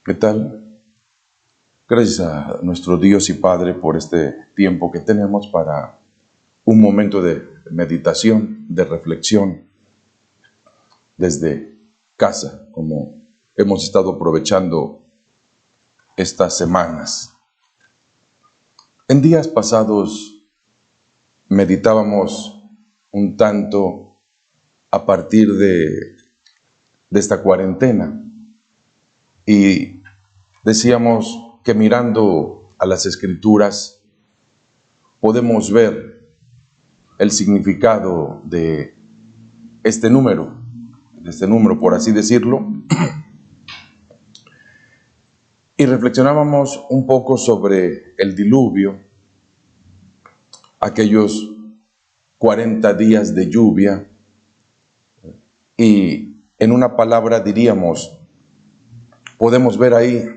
¿Qué tal? Gracias a nuestro Dios y Padre por este tiempo que tenemos para un momento de meditación, de reflexión desde casa, como hemos estado aprovechando estas semanas. En días pasados meditábamos un tanto a partir de esta cuarentena y decíamos que mirando a las Escrituras podemos ver el significado de este número, por así decirlo, y reflexionábamos un poco sobre el diluvio, aquellos 40 días de lluvia, y en una palabra diríamos, podemos ver ahí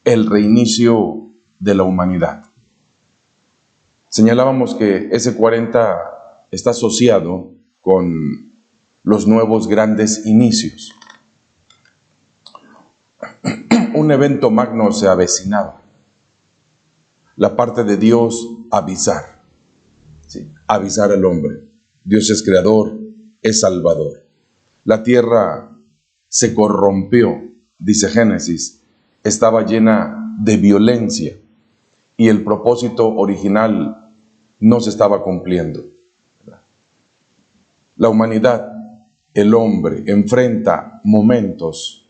el reinicio de la humanidad. Señalábamos que ese 40 está asociado con los nuevos grandes inicios. Un evento magno se avecinaba. La parte de Dios avisar. ¿Sí? Avisar al hombre. Dios es creador, es salvador. La tierra se corrompió, dice Génesis, estaba llena de violencia y el propósito original no se estaba cumpliendo. La humanidad, el hombre, enfrenta momentos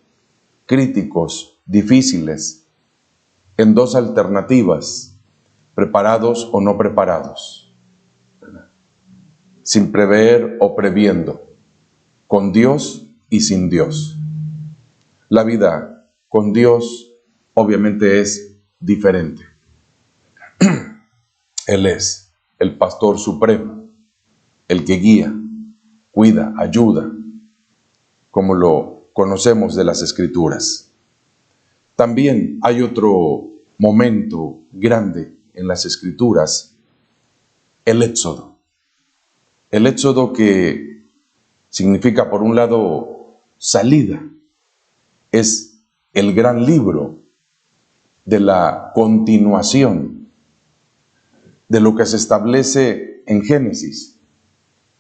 críticos, difíciles, en dos alternativas, preparados o no preparados, sin prever o previendo, con Dios y sin Dios. La vida con Dios obviamente es diferente. Él es el pastor supremo, el que guía, cuida, ayuda, como lo conocemos de las Escrituras. También hay otro momento grande en las Escrituras, el Éxodo. El Éxodo que significa, por un lado, salida. Es el gran libro de la continuación de lo que se establece en Génesis.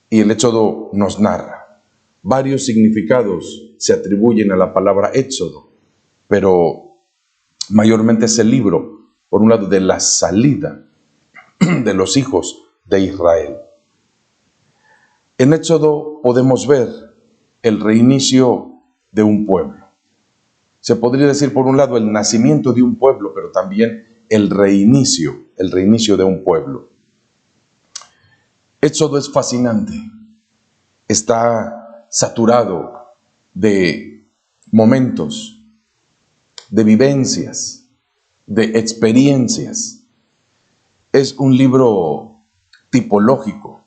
Y el Éxodo nos narra. Varios significados se atribuyen a la palabra Éxodo, pero mayormente es el libro, por un lado, de la salida de los hijos de Israel. En Éxodo podemos ver el reinicio de un pueblo. Se podría decir, por un lado, el nacimiento de un pueblo, pero también el reinicio de un pueblo. Éxodo es fascinante. Está saturado de momentos, de vivencias, de experiencias. Es un libro tipológico.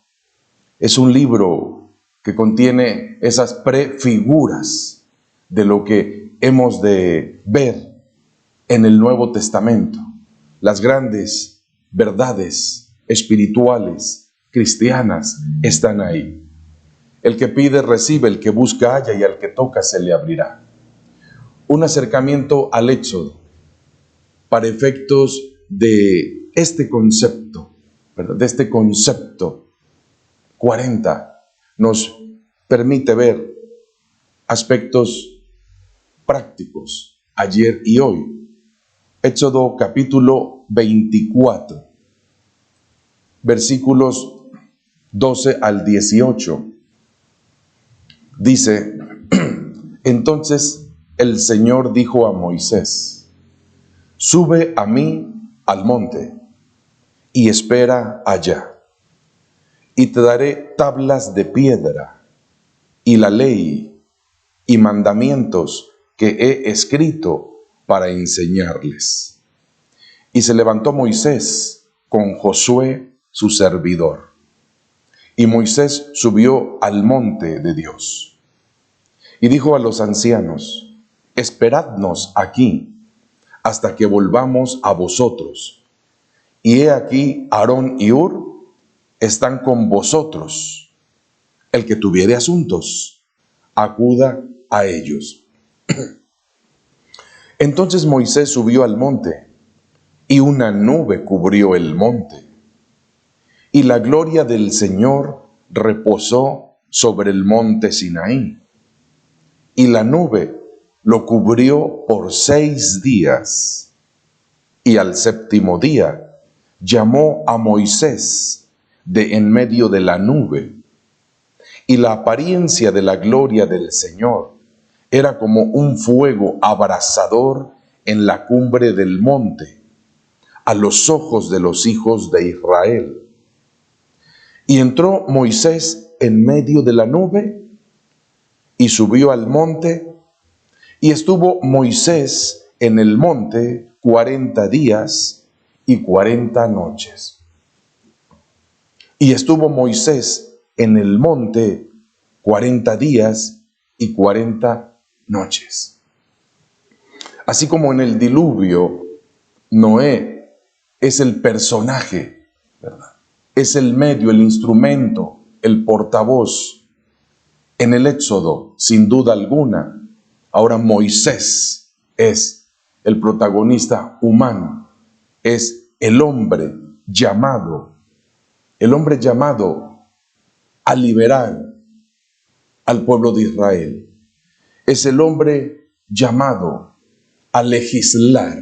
Es un libro que contiene esas prefiguras de lo que hemos de ver en el Nuevo Testamento. Las grandes verdades espirituales, cristianas, están ahí. El que pide, recibe, el que busca, halla, y al que toca, se le abrirá. Un acercamiento al Éxodo para efectos de este concepto, ¿verdad? De este concepto 40 nos permite ver aspectos prácticos ayer y hoy. Éxodo capítulo 24, versículos 12 al 18. Dice: Entonces el Señor dijo a Moisés: Sube a mí al monte y espera allá, y te daré tablas de piedra y la ley y mandamientos que he escrito para enseñarles. Y se levantó Moisés con Josué su servidor. Y Moisés subió al monte de Dios. Y dijo a los ancianos: Esperadnos aquí hasta que volvamos a vosotros. Y he aquí Aarón y Hur están con vosotros. El que tuviere asuntos, acuda a ellos. Entonces Moisés subió al monte, y una nube cubrió el monte, y la gloria del Señor reposó sobre el monte Sinaí, y la nube lo cubrió por 6 días, y al séptimo día llamó a Moisés de en medio de la nube, y la apariencia de la gloria del Señor era como un fuego abrasador en la cumbre del monte, a los ojos de los hijos de Israel. Y entró Moisés en medio de la nube y subió al monte, y estuvo Moisés en el monte 40 días y 40 noches. Y estuvo Moisés en el monte 40 días y 40 noches. Así como en el diluvio, Noé es el personaje, ¿verdad? Es el medio, el instrumento, el portavoz. En el Éxodo, sin duda alguna, ahora Moisés es el protagonista humano, es el hombre llamado a liberar al pueblo de Israel. Es el hombre llamado a legislar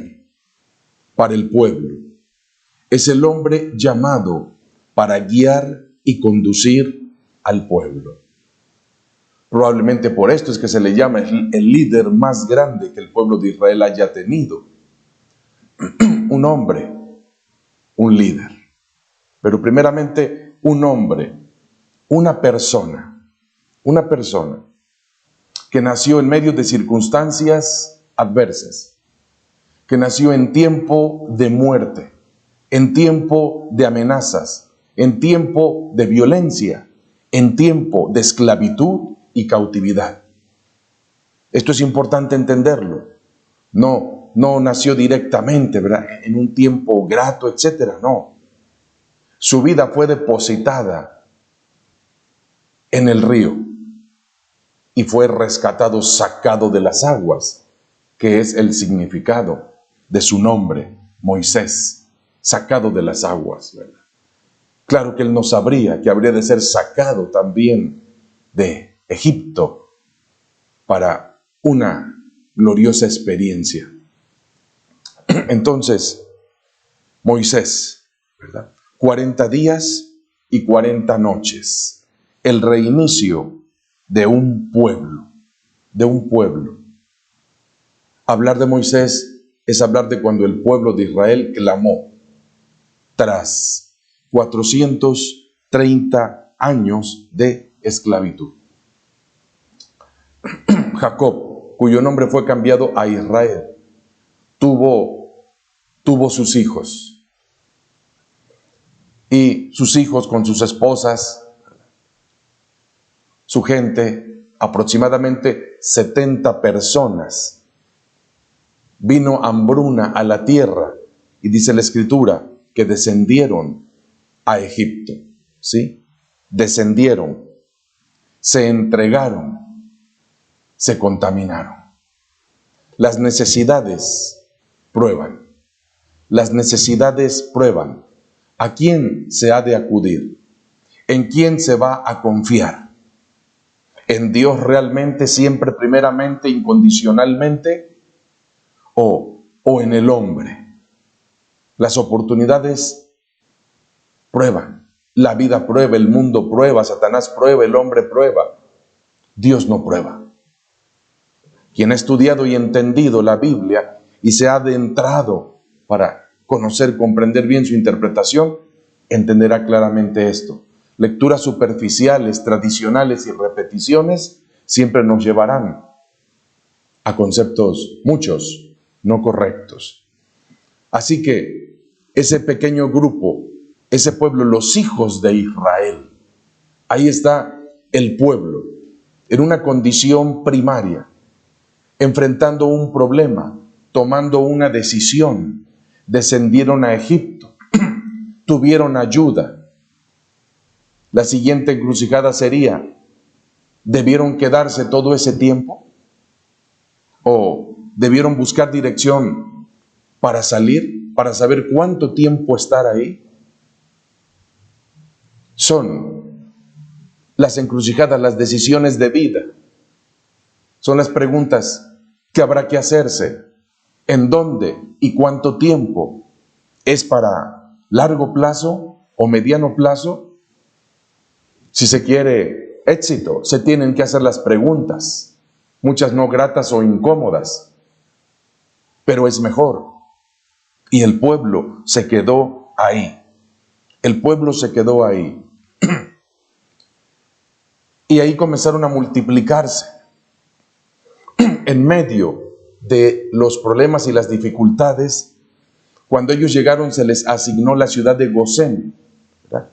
para el pueblo. Es el hombre llamado para guiar y conducir al pueblo. Probablemente por esto es que se le llama el líder más grande que el pueblo de Israel haya tenido. Un hombre, un líder. Pero primeramente un hombre, una persona que nació en medio de circunstancias adversas, que nació en tiempo de muerte, en tiempo de amenazas, en tiempo de violencia, en tiempo de esclavitud y cautividad. Esto es importante entenderlo. No nació directamente, ¿verdad?, en un tiempo grato, etcétera. No. Su vida fue depositada en el río y fue rescatado, sacado de las aguas, que es el significado de su nombre, Moisés, sacado de las aguas, ¿verdad? Claro que él no sabría que habría de ser sacado también de Egipto para una gloriosa experiencia. Entonces, Moisés, ¿verdad?, 40 días y 40 noches, el reinicio de un pueblo, Hablar de Moisés es hablar de cuando el pueblo de Israel clamó tras 430 años de esclavitud. Jacob, cuyo nombre fue cambiado a Israel, tuvo sus hijos. Y sus hijos con sus esposas, su gente, aproximadamente 70 personas. Vino hambruna a la tierra y dice la Escritura que descendieron a Egipto, ¿sí? Descendieron, se entregaron, se contaminaron. Las necesidades prueban. Las necesidades prueban. ¿A quién se ha de acudir? ¿En quién se va a confiar? ¿En Dios realmente, siempre, primeramente, incondicionalmente? ¿O en el hombre? Las oportunidades prueban. La vida prueba, el mundo prueba, Satanás prueba, el hombre prueba. Dios no prueba. Quien ha estudiado y entendido la Biblia y se ha adentrado para conocer, comprender bien su interpretación, entenderá claramente esto. Lecturas superficiales, tradicionales y repeticiones siempre nos llevarán a conceptos muchos no correctos. Así que ese pequeño grupo, ese pueblo, los hijos de Israel, ahí está el pueblo, en una condición primaria, enfrentando un problema, tomando una decisión. Descendieron a Egipto, tuvieron ayuda. La siguiente encrucijada sería, ¿debieron quedarse todo ese tiempo? ¿O debieron buscar dirección para salir, para saber cuánto tiempo estar ahí. Son las encrucijadas, las decisiones de vida. Son las preguntas que habrá que hacerse. ¿En dónde y cuánto tiempo? ¿Es para largo plazo o mediano plazo? Si se quiere éxito, se tienen que hacer las preguntas, muchas no gratas o incómodas, pero es mejor. Y el pueblo se quedó ahí. El pueblo se quedó ahí. Y ahí comenzaron a multiplicarse. En medio de los problemas y las dificultades, cuando ellos llegaron se les asignó la ciudad de Gosén, ¿verdad?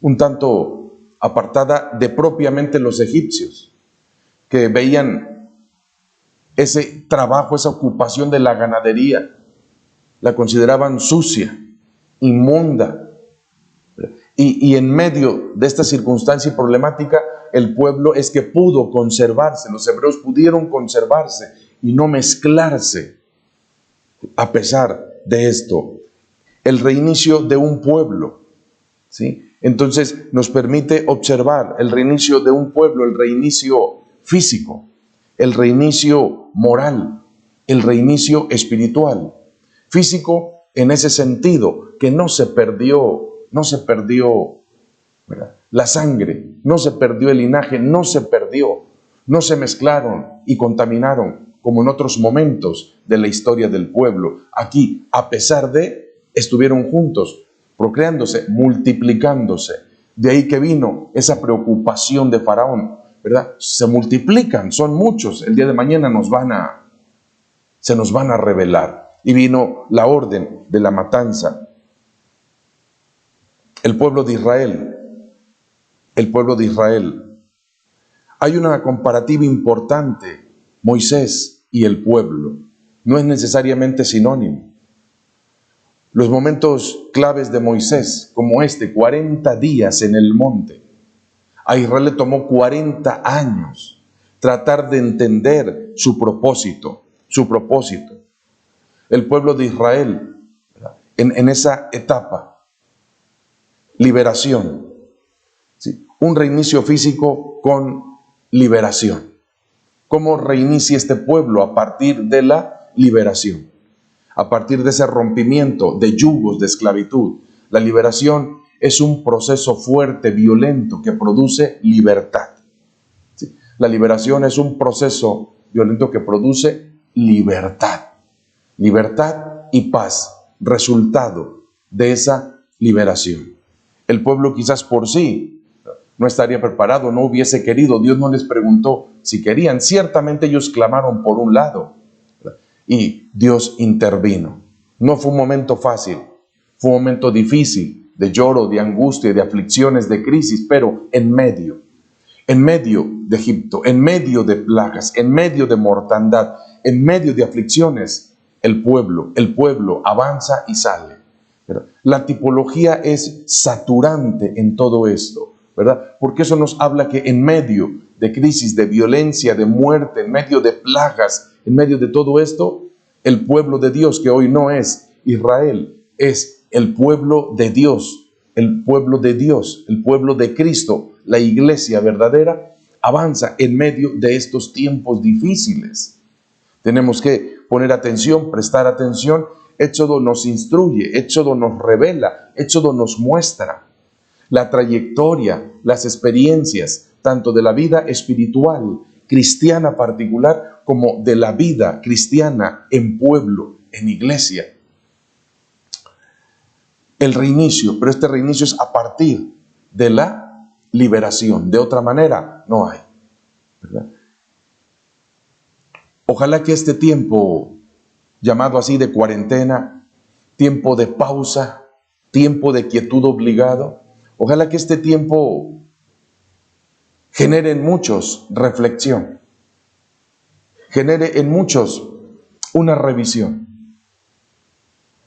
Un tanto apartada de propiamente los egipcios, que veían ese trabajo, esa ocupación de la ganadería, la consideraban sucia, inmunda. Y en medio de esta circunstancia y problemática, el pueblo es que pudo conservarse, los hebreos pudieron conservarse y no mezclarse. A pesar de esto, el reinicio de un pueblo, ¿sí? Entonces nos permite observar el reinicio de un pueblo, el reinicio físico, el reinicio moral, el reinicio espiritual. Físico en ese sentido, que no se perdió, ¿verdad?, la sangre, no se perdió el linaje, no se mezclaron y contaminaron como en otros momentos de la historia del pueblo. Aquí, a pesar de, estuvieron juntos, procreándose, multiplicándose. De ahí que vino esa preocupación de Faraón, ¿verdad? Se multiplican, son muchos, el día de mañana se nos van a revelar. Y vino la orden de la matanza. El pueblo de Israel. Hay una comparativa importante, Moisés y el pueblo. No es necesariamente sinónimo. Los momentos claves de Moisés, como 40 días en el monte. A Israel le tomó 40 años tratar de entender su propósito. El pueblo de Israel, en esa etapa, liberación, ¿sí? Un reinicio físico con liberación. ¿Cómo reinicia este pueblo a partir de la liberación? A partir de ese rompimiento de yugos de esclavitud. La liberación es un proceso fuerte, violento, que produce libertad. ¿Sí? La liberación es un proceso violento que produce libertad. Libertad y paz, resultado de esa liberación. El pueblo quizás por sí no estaría preparado, no hubiese querido, Dios no les preguntó si querían, ciertamente ellos clamaron por un lado y Dios intervino. No fue un momento fácil, fue un momento difícil, de lloro, de angustia, de aflicciones, de crisis, pero en medio de Egipto, en medio de plagas, en medio de mortandad, en medio de aflicciones, el pueblo avanza y sale, ¿verdad? La tipología es saturante en todo esto, ¿verdad? Porque eso nos habla que en medio de crisis, de violencia, de muerte, en medio de plagas, en medio de todo esto, el pueblo de Dios, que hoy no es Israel, es el pueblo de Dios, el pueblo de Cristo, la iglesia verdadera, avanza en medio de estos tiempos difíciles. Tenemos que poner atención, prestar atención. Éxodo nos instruye, Éxodo nos revela, Éxodo nos muestra la trayectoria, las experiencias, tanto de la vida espiritual, cristiana particular, como de la vida cristiana en pueblo, en iglesia. El reinicio, pero este reinicio es a partir de la liberación. De otra manera, no hay, ¿verdad? Ojalá que este tiempo, llamado así de cuarentena, tiempo de pausa, tiempo de quietud obligado, ojalá que este tiempo genere en muchos reflexión, genere en muchos una revisión,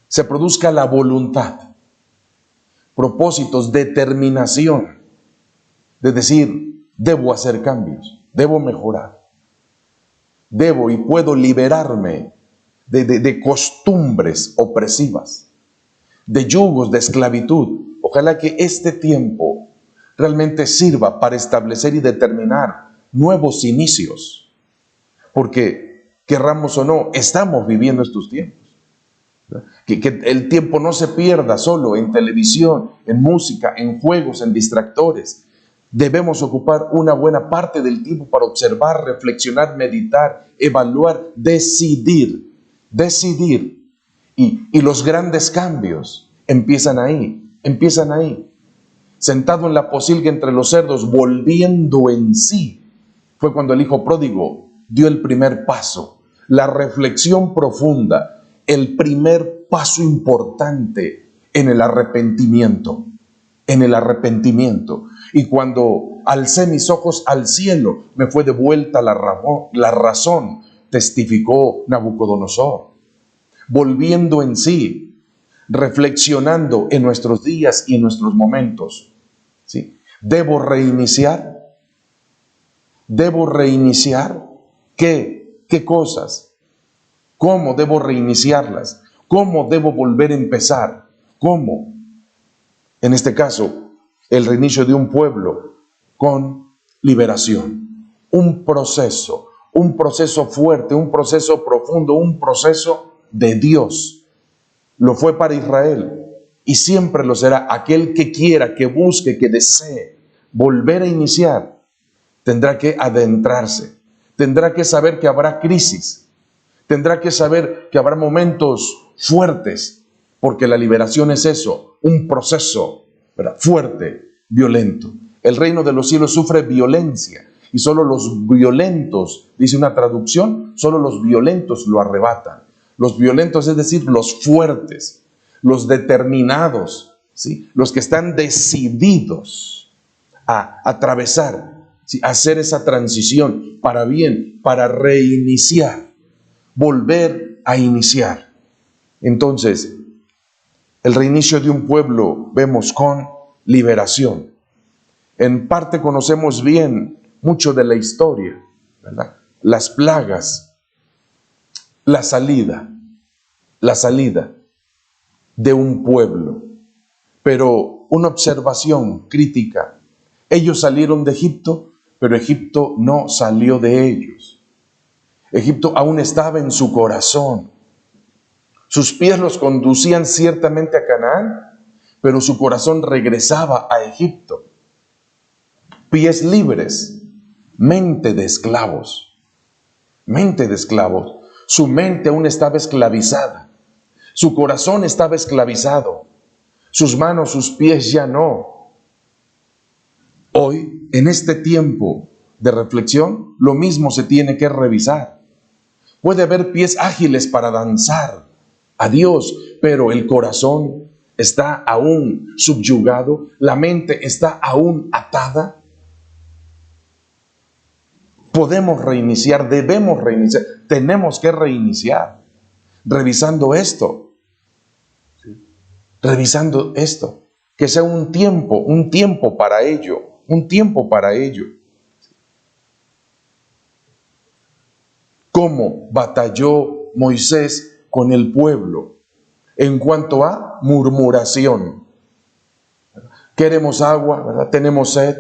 se produzca la voluntad, propósitos, determinación de decir, debo hacer cambios, debo mejorar. Debo y puedo liberarme de costumbres opresivas, de yugos de esclavitud. Ojalá que este tiempo realmente sirva para establecer y determinar nuevos inicios, porque querramos o no, estamos viviendo estos tiempos. Que el tiempo no se pierda solo en televisión, en música, en juegos, en distractores. Debemos ocupar una buena parte del tiempo para observar, reflexionar, meditar, evaluar, decidir. Y los grandes cambios empiezan ahí. Sentado en la pocilga entre los cerdos, volviendo en sí, fue cuando el hijo pródigo dio el primer paso, la reflexión profunda, el primer paso importante en el arrepentimiento. Y cuando alcé mis ojos al cielo, me fue devuelta la razón, testificó Nabucodonosor. Volviendo en sí, reflexionando en nuestros días y en nuestros momentos. ¿Sí? ¿Debo reiniciar? ¿Qué cosas? ¿Cómo debo reiniciarlas? ¿Cómo debo volver a empezar? ¿Cómo? En este caso, el reinicio de un pueblo con liberación. Un proceso fuerte, un proceso profundo, un proceso de Dios. Lo fue para Israel y siempre lo será. Aquel que quiera, que busque, que desee volver a iniciar, tendrá que adentrarse, tendrá que saber que habrá crisis, tendrá que saber que habrá momentos fuertes, porque la liberación es eso, un proceso, ¿verdad?, fuerte, violento. El reino de los cielos sufre violencia y solo los violentos, dice una traducción, solo los violentos lo arrebatan. Los violentos, es decir, los fuertes, los determinados, ¿sí?, los que están decididos a atravesar, ¿sí?, a hacer esa transición para bien, para reiniciar, volver a iniciar. Entonces, el reinicio de un pueblo vemos con liberación. En parte conocemos bien mucho de la historia, ¿verdad? Las plagas, la salida de un pueblo. Pero una observación crítica: ellos salieron de Egipto, pero Egipto no salió de ellos. Egipto aún estaba en su corazón. Sus pies los conducían ciertamente a Canaán, pero su corazón regresaba a Egipto. Pies libres, mente de esclavos. Su mente aún estaba esclavizada. Su corazón estaba esclavizado. Sus manos, sus pies ya no. Hoy, en este tiempo de reflexión, lo mismo se tiene que revisar. Puede haber pies ágiles para danzar a Dios, pero el corazón está aún subyugado, la mente está aún atada. Podemos reiniciar, debemos reiniciar, tenemos que reiniciar, revisando esto, que sea un tiempo para ello, ¿Cómo batalló Moisés con el pueblo en cuanto a murmuración? Queremos agua, ¿verdad? Tenemos sed.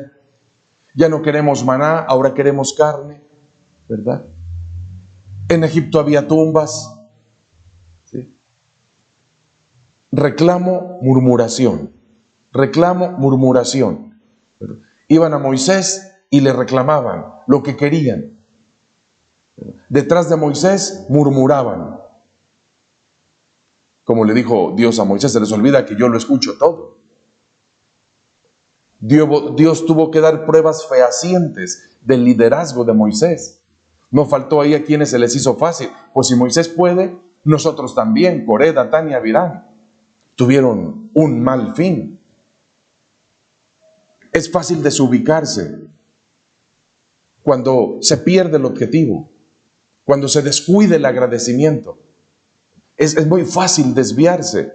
Ya no queremos maná, ahora queremos carne, ¿verdad? En Egipto había tumbas. ¿Sí? Reclamo, murmuración. ¿Verdad? Iban a Moisés y le reclamaban lo que querían. Detrás de Moisés murmuraban. Como le dijo Dios a Moisés, se les olvida que yo lo escucho todo. Dios tuvo que dar pruebas fehacientes del liderazgo de Moisés. No faltó ahí a quienes se les hizo fácil. Pues si Moisés puede, nosotros también. Coré, Datán y Abirán tuvieron un mal fin. Es fácil desubicarse cuando se pierde el objetivo, cuando se descuida el agradecimiento. Es muy fácil desviarse,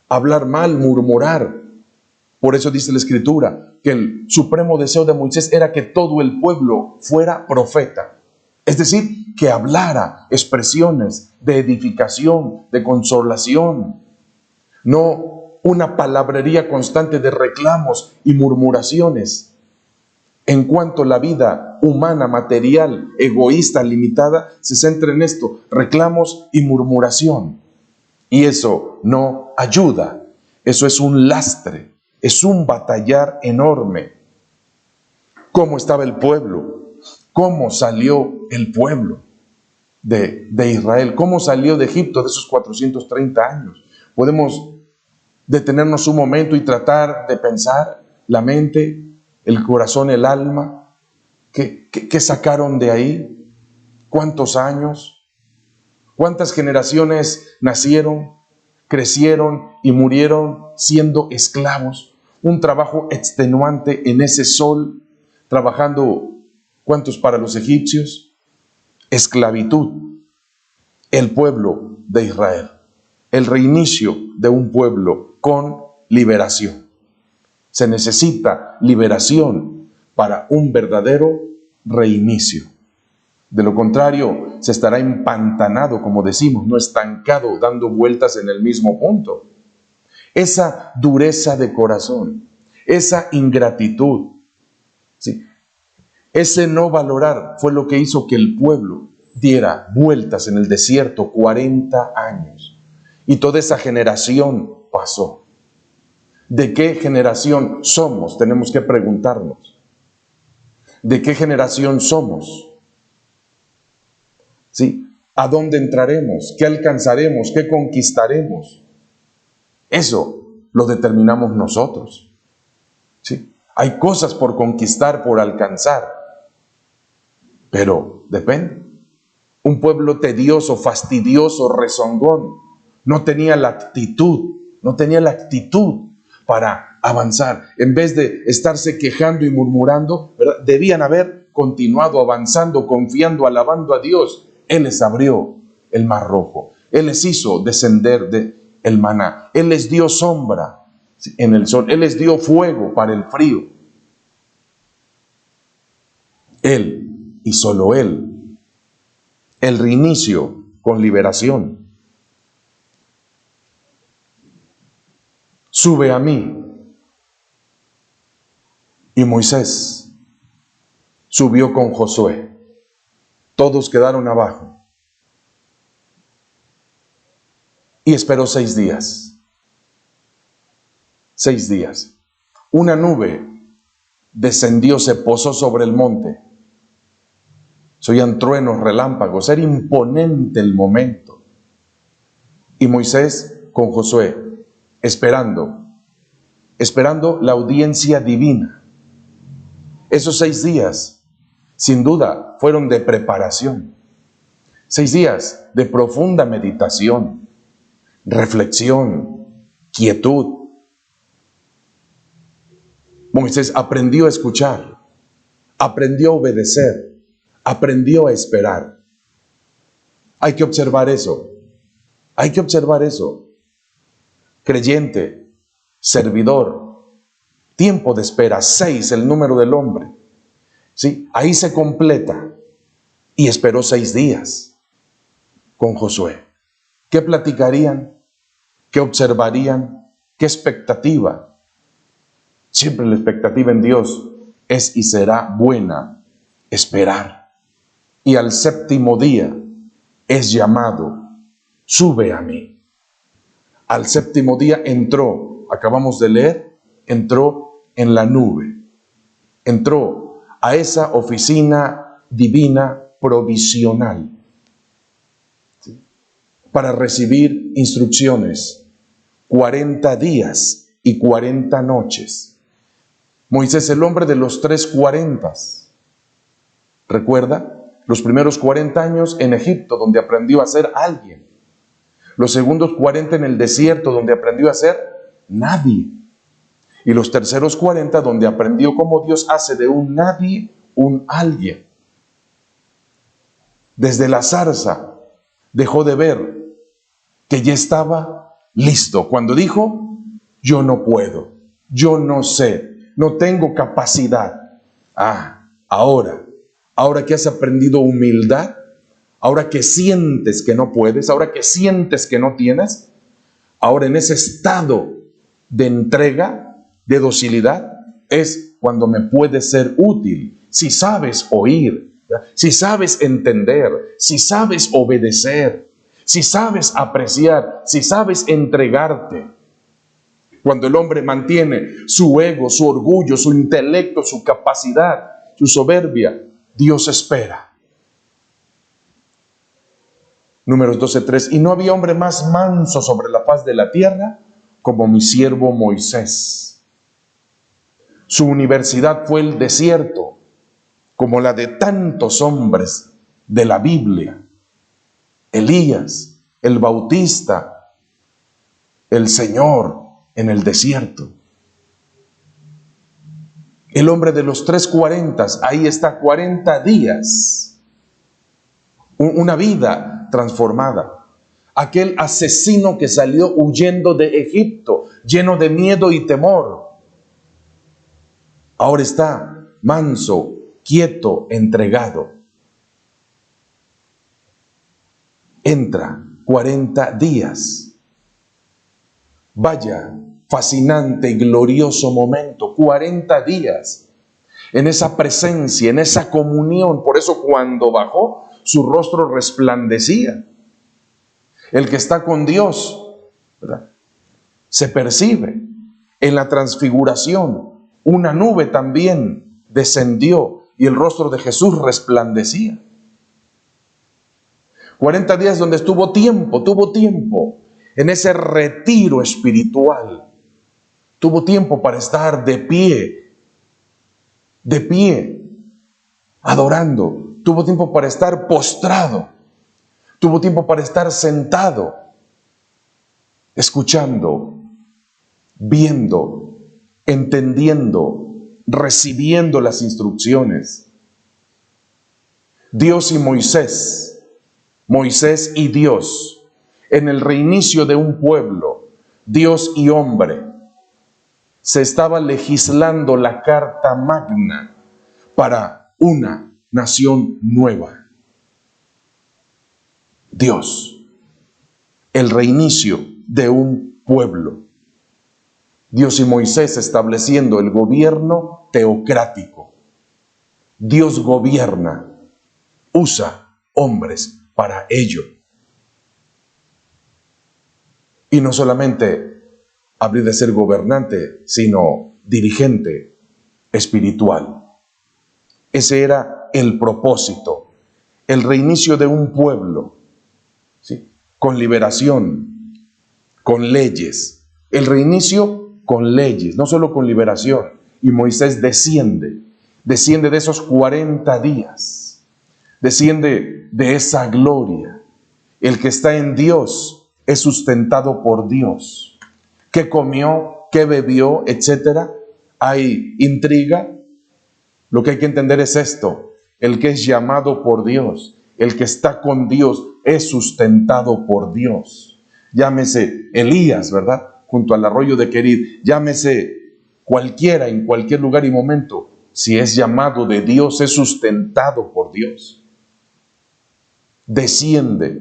hablar mal, murmurar. Por eso dice la Escritura que el supremo deseo de Moisés era que todo el pueblo fuera profeta. Es decir, que hablara expresiones de edificación, de consolación, no una palabrería constante de reclamos y murmuraciones. En cuanto la vida humana, material, egoísta, limitada, se centra en esto, reclamos y murmuración. Y eso no ayuda, eso es un lastre, es un batallar enorme. ¿Cómo estaba el pueblo? ¿Cómo salió el pueblo de Israel? ¿Cómo salió de Egipto de esos 430 años? Podemos detenernos un momento y tratar de pensar la mente, el corazón, el alma. ¿Qué sacaron de ahí? ¿Cuántos años? ¿Cuántas generaciones nacieron, crecieron y murieron siendo esclavos? Un trabajo extenuante en ese sol, trabajando, ¿cuántos para los egipcios? Esclavitud. El pueblo de Israel, el reinicio de un pueblo con liberación. Se necesita liberación para un verdadero reinicio. De lo contrario, se estará empantanado, como decimos, no estancado, dando vueltas en el mismo punto. Esa dureza de corazón, esa ingratitud, ¿sí?, ese no valorar fue lo que hizo que el pueblo diera vueltas en el desierto 40 años. Y toda esa generación pasó. ¿De qué generación somos? Tenemos que preguntarnos. ¿De qué generación somos? ¿Sí? ¿A dónde entraremos? ¿Qué alcanzaremos? ¿Qué conquistaremos? Eso lo determinamos nosotros. ¿Sí? Hay cosas por conquistar, por alcanzar, pero depende. Un pueblo tedioso, fastidioso, rezongón, no tenía la actitud para avanzar. En vez de estarse quejando y murmurando, ¿verdad?, debían haber continuado avanzando, confiando, alabando a Dios. Él les abrió el mar rojo. Él les hizo descender el maná. Él les dio sombra en el sol. Él les dio fuego para el frío. Él y solo Él. El reinicio con liberación. Sube a mí. Y Moisés subió con Josué. Todos quedaron abajo. Y esperó 6 días. 6 días. Una nube descendió, se posó sobre el monte. Se oían truenos, relámpagos. Era imponente el momento. Y Moisés con Josué, esperando la audiencia divina. Esos 6 días, sin duda, fueron de preparación. 6 días de profunda meditación, reflexión, quietud. Moisés aprendió a escuchar, aprendió a obedecer, aprendió a esperar. Hay que observar eso. Hay que observar eso. Creyente, servidor, tiempo de espera, 6, el número del hombre. ¿Sí? Ahí se completa. Y esperó 6 días con Josué. ¿Qué platicarían? ¿Qué observarían? ¿Qué expectativa? Siempre la expectativa en Dios es y será buena. Esperar. Y al 7º día es llamado, sube a mí. Al 7º día entró, acabamos de leer, entró en la nube. Entró a esa oficina divina provisional, ¿sí?, para recibir instrucciones. 40 días y 40 noches. Moisés, el hombre de los 3 40. ¿Recuerda? Los primeros 40 años en Egipto, donde aprendió a ser alguien. Los segundos 40 en el desierto, donde aprendió a ser nadie. Y los terceros 40, donde aprendió cómo Dios hace de un nadie un alguien. Desde la zarza dejó de ver que ya estaba listo. Cuando dijo, yo no puedo, yo no sé, no tengo capacidad. Ahora que has aprendido humildad, ahora que sientes que no puedes, ahora que sientes que no tienes, ahora en ese estado de entrega, de docilidad, es cuando me puedes ser útil. Si sabes oír, si sabes entender, si sabes obedecer, si sabes apreciar, si sabes entregarte. Cuando el hombre mantiene su ego, su orgullo, su intelecto, su capacidad, su soberbia, Dios espera. Números 12:3. Y no había hombre más manso sobre la faz de la tierra como mi siervo Moisés. Su universidad fue el desierto, como la de tantos hombres de la Biblia. Elías, el Bautista, el Señor en el desierto. El hombre de los 3:40, ahí está 40 días. Una vida transformada. Aquel asesino que salió huyendo de Egipto, lleno de miedo y temor. Ahora está manso, quieto, entregado. Entra 40 días. Vaya fascinante y glorioso momento, 40 días en esa presencia, en esa comunión. Por eso cuando bajó, su rostro resplandecía. El que está con Dios, ¿verdad?, se percibe. En la transfiguración, una nube también descendió y el rostro de Jesús resplandecía. 40 días donde tuvo tiempo en ese retiro espiritual. Tuvo tiempo para estar de pie, adorando. Tuvo tiempo para estar postrado. Tuvo tiempo para estar sentado, escuchando, viendo, entendiendo, recibiendo las instrucciones. Dios y Moisés, Moisés y Dios, en el reinicio de un pueblo, Dios y hombre, se estaba legislando la Carta Magna para una nación nueva. Dios, el reinicio de un pueblo. Dios y Moisés estableciendo el gobierno teocrático. Dios gobierna, usa hombres para ello. Y no solamente habría de ser gobernante, sino dirigente espiritual. Ese era el propósito, el reinicio de un pueblo, ¿sí?, con liberación, con leyes. El reinicio con leyes, no solo con liberación. Y Moisés desciende de esos 40 días, desciende de esa gloria. El que está en Dios es sustentado por Dios. ¿Qué comió? ¿Qué bebió? Etcétera. ¿Hay intriga? Lo que hay que entender es esto: el que es llamado por Dios, el que está con Dios, es sustentado por Dios. Llámese Elías, ¿verdad?, junto al arroyo de Querid. Llámese cualquiera, en cualquier lugar y momento. Si es llamado de Dios, es sustentado por Dios. Desciende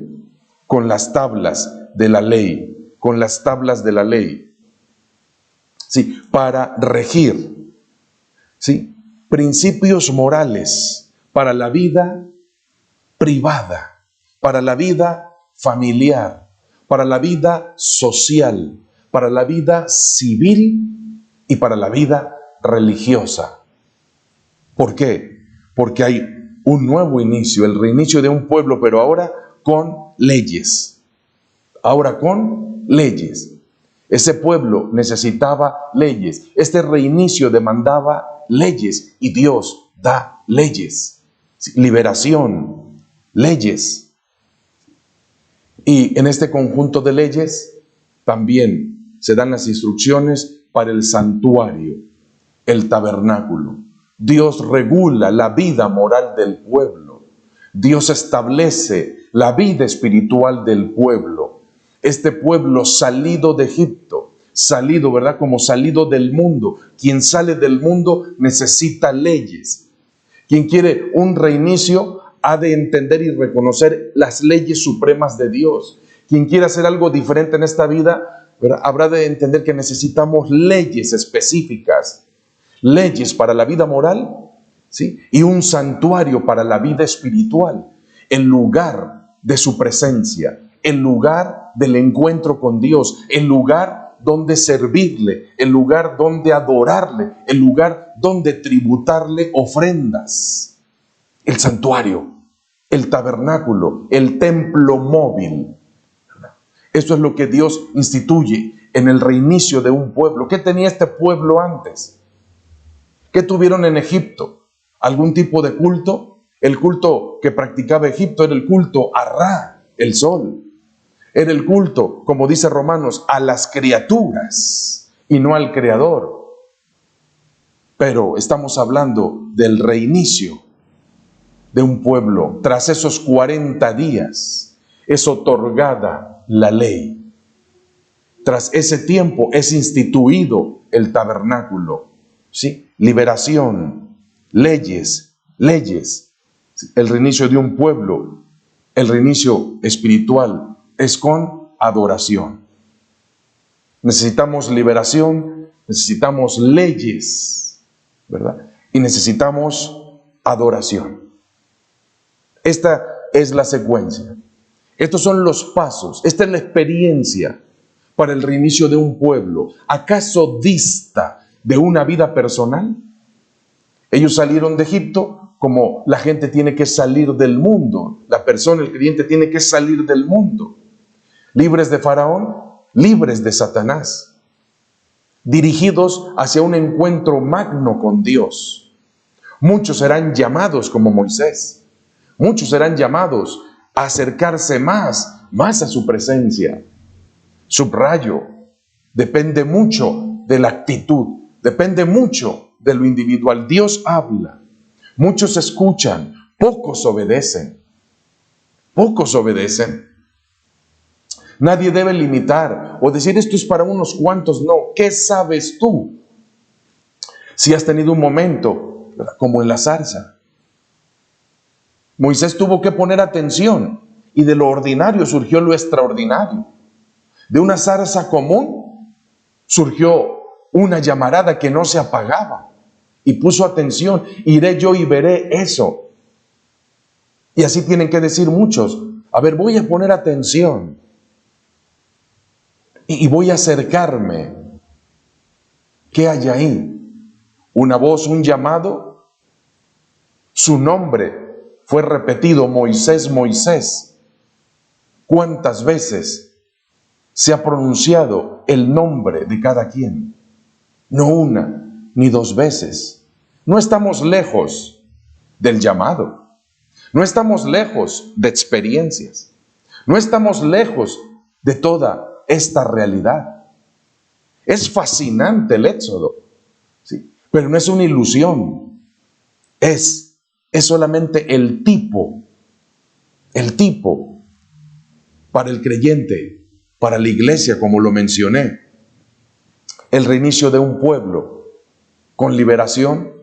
con las tablas de la ley, con las tablas de la ley, ¿sí?, para regir, ¿sí?, principios morales para la vida privada, para la vida familiar, para la vida social, para la vida civil y para la vida religiosa. ¿Por qué? Porque hay un nuevo inicio, el reinicio de un pueblo, pero ahora con leyes. Ahora con leyes. Ese pueblo necesitaba leyes. Este reinicio demandaba leyes y Dios da leyes. Liberación, leyes. Y en este conjunto de leyes también se dan las instrucciones para el santuario, el tabernáculo. Dios regula la vida moral del pueblo. Dios establece la vida espiritual del pueblo. Este pueblo salido de Egipto, salido, ¿verdad?, como salido del mundo. Quien sale del mundo necesita leyes. Quien quiere un reinicio, ha de entender y reconocer las leyes supremas de Dios. Quien quiera hacer algo diferente en esta vida, ¿verdad?, habrá de entender que necesitamos leyes específicas, leyes para la vida moral, ¿sí?, y un santuario para la vida espiritual, el lugar de su presencia, el lugar del encuentro con Dios, el lugar donde servirle, el lugar donde adorarle, el lugar donde tributarle ofrendas. El santuario, el tabernáculo, el templo móvil. Esto es lo que Dios instituye en el reinicio de un pueblo. ¿Qué tenía este pueblo antes? ¿Qué tuvieron en Egipto? ¿Algún tipo de culto? El culto que practicaba Egipto era el culto a Ra, el sol. Era el culto, como dice Romanos, a las criaturas y no al Creador. Pero estamos hablando del reinicio de un pueblo. Tras esos 40 días es otorgada la ley. Tras ese tiempo es instituido el tabernáculo, ¿sí? Liberación, leyes. El reinicio de un pueblo, el reinicio espiritual es con adoración. Necesitamos liberación, necesitamos leyes, ¿verdad? Y necesitamos adoración. Esta es la secuencia. Estos son los pasos. Esta es la experiencia para el reinicio de un pueblo. ¿Acaso dista de una vida personal? Ellos salieron de Egipto como la gente tiene que salir del mundo. La persona, el creyente, tiene que salir del mundo. Libres de Faraón, libres de Satanás. Dirigidos hacia un encuentro magno con Dios. Muchos serán llamados como Moisés. Muchos serán llamados a acercarse más a su presencia. Subrayo, depende mucho de la actitud, depende mucho de lo individual. Dios habla, muchos escuchan, pocos obedecen. Pocos obedecen. Nadie debe limitar o decir esto es para unos cuantos. No, ¿qué sabes tú? Si has tenido un momento, ¿verdad?, como en la zarza. Moisés tuvo que poner atención y de lo ordinario surgió lo extraordinario. De una zarza común surgió una llamarada que no se apagaba y puso atención. Iré yo y veré eso. Y así tienen que decir muchos. A ver, voy a poner atención y voy a acercarme. ¿Qué hay ahí? Una voz, un llamado. Su nombre fue repetido, Moisés, Moisés. ¿Cuántas veces se ha pronunciado el nombre de cada quien? No una ni dos veces. No estamos lejos del llamado. No estamos lejos de experiencias. No estamos lejos de toda esta realidad. Es fascinante el Éxodo, ¿sí?, pero no es una ilusión. Es solamente el tipo para el creyente, para la iglesia, como lo mencioné. El reinicio de un pueblo con liberación,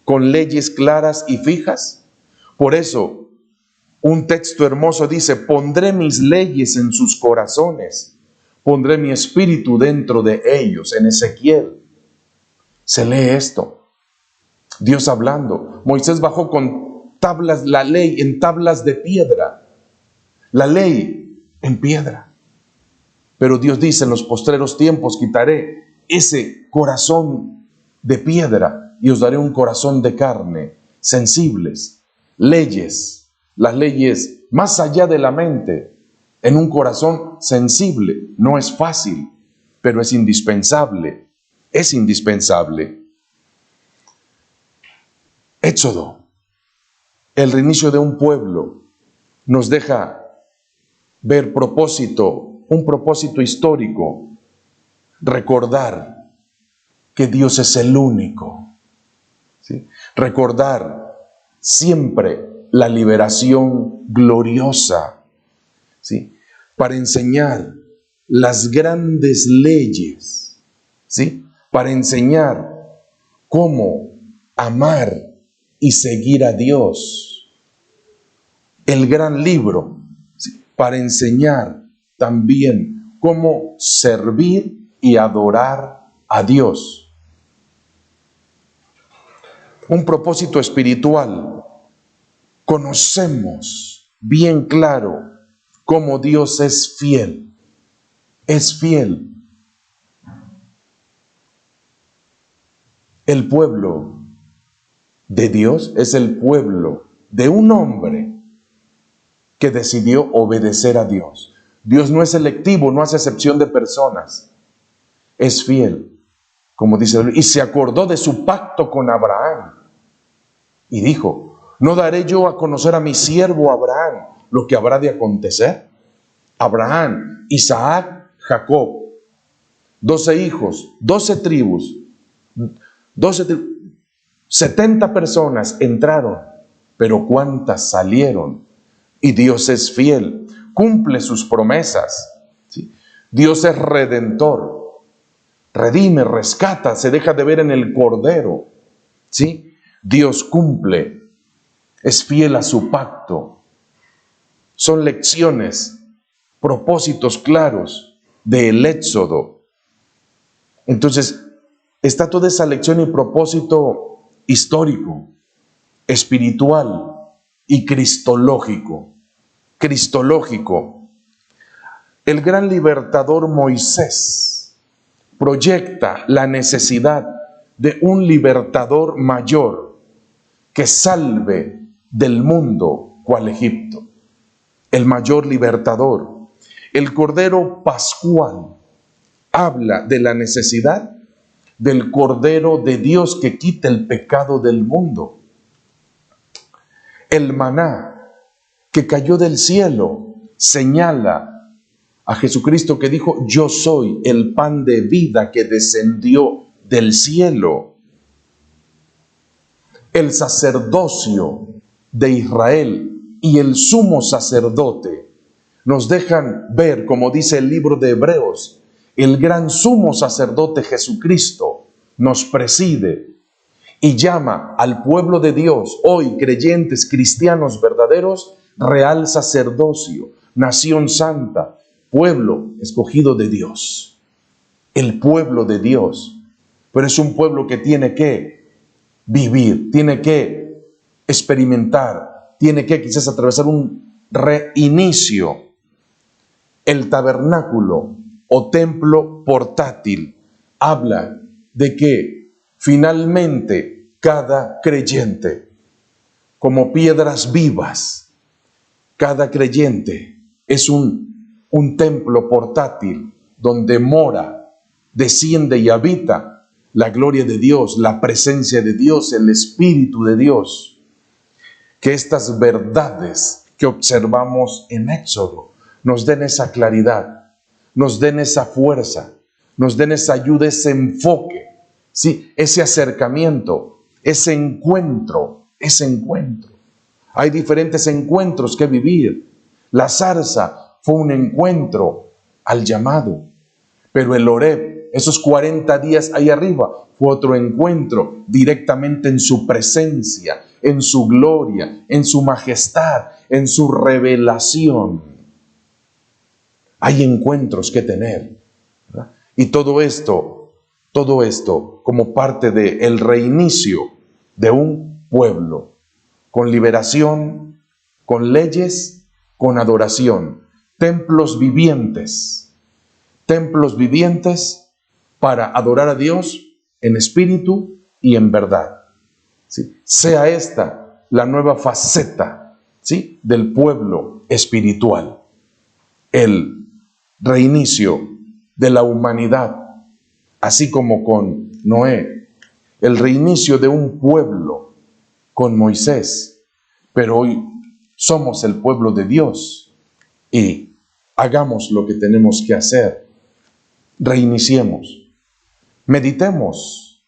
con leyes claras y fijas. Por eso, un texto hermoso dice, pondré mis leyes en sus corazones, pondré mi espíritu dentro de ellos. En Ezequiel se lee esto. Dios hablando. Moisés bajó con tablas, la ley en tablas de piedra. La ley en piedra. Pero Dios dice, en los postreros tiempos quitaré ese corazón de piedra y os daré un corazón de carne, sensibles. Leyes, las leyes más allá de la mente, en un corazón sensible. No es fácil, pero es indispensable. Es indispensable. Éxodo, el reinicio de un pueblo, nos deja ver un propósito histórico, recordar que Dios es el único, ¿sí? Recordar siempre la liberación gloriosa, ¿sí?, para enseñar las grandes leyes, ¿sí?, para enseñar cómo amar y seguir a Dios. el gran libro, ¿sí?, para enseñar también cómo servir y adorar a Dios. Un propósito espiritual. Conocemos bien claro cómo Dios es fiel. Es fiel. El pueblo de Dios es el pueblo de un hombre que decidió obedecer a Dios. Dios no es selectivo, no hace excepción de personas. Es fiel, como dice, y se acordó de su pacto con Abraham. Y dijo, ¿no daré yo a conocer a mi siervo Abraham lo que habrá de acontecer? Abraham, Isaac, Jacob, 12 hijos, 12 tribus, 70 personas entraron, pero ¿cuántas salieron? Y Dios es fiel, cumple sus promesas, ¿sí? Dios es redentor, redime, rescata, se deja de ver en el Cordero, ¿sí? Dios cumple, es fiel a su pacto. Son lecciones, propósitos claros del Éxodo. Entonces, está toda esa lección y propósito histórico, espiritual y cristológico. Cristológico. El gran libertador Moisés proyecta la necesidad de un libertador mayor que salve del mundo cual Egipto. El mayor libertador. El Cordero Pascual habla de la necesidad del Cordero de Dios que quita el pecado del mundo. El maná que cayó del cielo señala a Jesucristo que dijo, yo soy el pan de vida que descendió del cielo. El sacerdocio de Israel y el sumo sacerdote nos dejan ver, como dice el libro de Hebreos, el gran sumo sacerdote Jesucristo nos preside y llama al pueblo de Dios, hoy creyentes cristianos verdaderos, real sacerdocio, nación santa, pueblo escogido de Dios. El pueblo de Dios. Pero es un pueblo que tiene que vivir, tiene que experimentar, tiene que quizás atravesar un reinicio. El tabernáculo o templo portátil habla de que finalmente cada creyente, como piedras vivas, cada creyente es un templo portátil donde mora, desciende y habita la gloria de Dios, la presencia de Dios, el Espíritu de Dios. Que estas verdades que observamos en Éxodo nos den esa claridad, nos den esa fuerza, nos den esa ayuda, ese enfoque, ¿sí?, ese acercamiento, ese encuentro. Hay diferentes encuentros que vivir. La zarza fue un encuentro al llamado, pero el Horeb, esos 40 días ahí arriba, fue otro encuentro directamente en su presencia, en su gloria, en su majestad, en su revelación. Hay encuentros que tener, ¿verdad? Y todo esto como parte del reinicio de un pueblo, con liberación, con leyes, con adoración. Templos vivientes para adorar a Dios en espíritu y en verdad. ¿Sí? Sea esta la nueva faceta, ¿sí?, del pueblo espiritual. El reinicio de la humanidad, así como con Noé, el reinicio de un pueblo con Moisés, pero hoy somos el pueblo de Dios y hagamos lo que tenemos que hacer, reiniciemos, meditemos,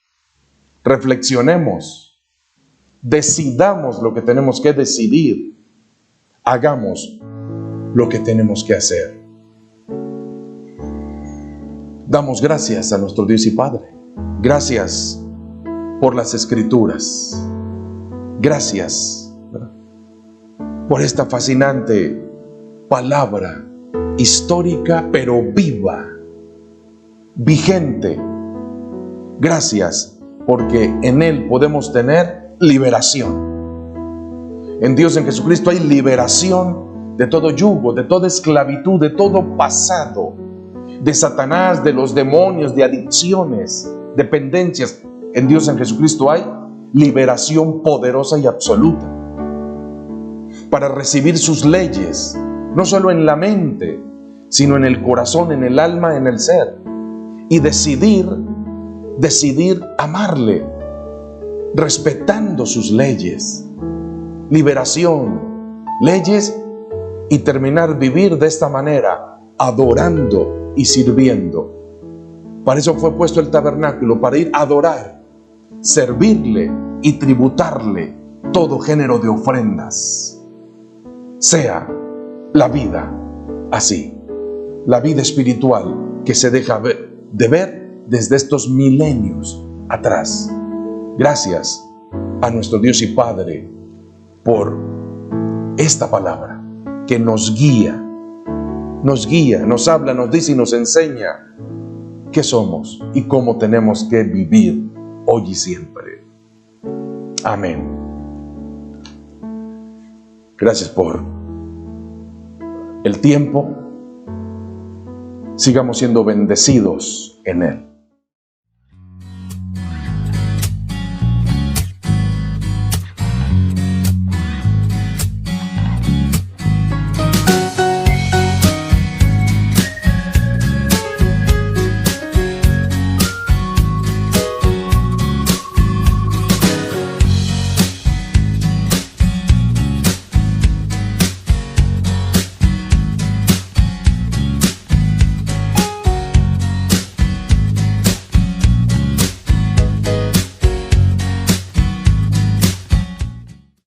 reflexionemos, decidamos lo que tenemos que decidir, hagamos lo que tenemos que hacer. Damos gracias a nuestro Dios y Padre. Gracias por las Escrituras. Gracias, ¿verdad?, por esta fascinante palabra histórica pero viva, vigente. Gracias porque en Él podemos tener liberación. En Dios, en Jesucristo, hay liberación de todo yugo, de toda esclavitud, de todo pasado, de Satanás, de los demonios, de adicciones, dependencias. En Dios, en Jesucristo, hay liberación poderosa y absoluta para recibir sus leyes, no solo en la mente, sino en el corazón, en el alma, en el ser, y decidir amarle, respetando sus leyes. Liberación, leyes, y terminar vivir de esta manera, adorando y sirviendo. Para eso fue puesto el tabernáculo, para ir a adorar, servirle y tributarle todo género de ofrendas. Sea la vida así, la vida espiritual que se deja de ver desde estos milenios atrás. Gracias a nuestro Dios y Padre por esta palabra que nos guía, nos habla, nos dice y nos enseña qué somos y cómo tenemos que vivir hoy y siempre. Amén. Gracias por el tiempo. Sigamos siendo bendecidos en Él.